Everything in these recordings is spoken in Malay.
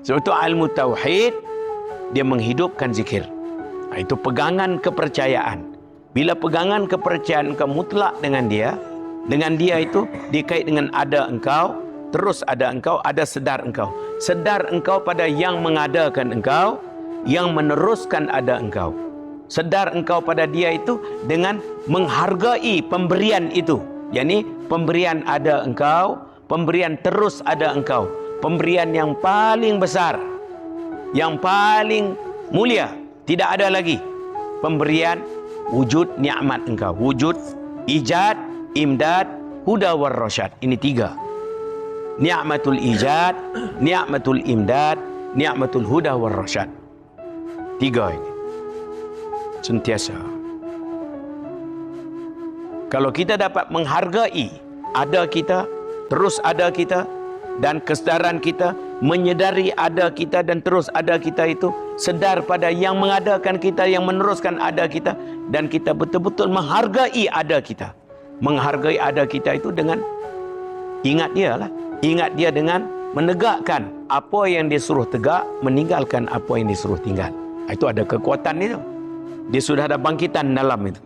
Sebab itu ilmu tauhid, dia menghidupkan zikir. Itu pegangan kepercayaan. Bila pegangan kepercayaan engkau mutlak dengan dia itu dikait dengan ada engkau, terus ada engkau, ada sedar engkau. Sedar engkau pada yang mengadakan engkau, yang meneruskan ada engkau. Sedar engkau pada dia itu dengan menghargai pemberian itu. yakni pemberian ada engkau, pemberian terus ada engkau, pemberian yang paling besar, yang paling mulia, tidak ada lagi. Pemberian wujud nikmat engkau, wujud ijad, imdad, huda war rasyad. Ini tiga. Ni'matul ijad, ni'matul imdad, ni'matul huda war rasyad. Tiga ini. Sentiasa. Kalau kita dapat menghargai ada kita, terus ada kita, dan kesedaran kita, menyedari ada kita dan terus ada kita itu, sedar pada yang mengadakan kita, yang meneruskan ada kita, dan kita betul-betul menghargai ada kita. Menghargai ada kita itu dengan ingat dia lah. Ingat dia dengan menegakkan apa yang dia suruh tegak, meninggalkan apa yang dia suruh tinggal. Itu ada kekuatan itu. Dia sudah ada bangkitan dalam itu.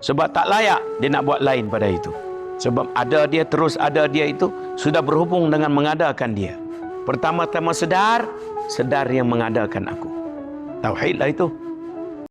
Sebab tak layak dia nak buat lain pada itu. Sebab ada dia, terus ada dia itu sudah berhubung dengan mengadakan dia. Pertama-tama sedar yang mengadakan aku. Tauhid lah itu.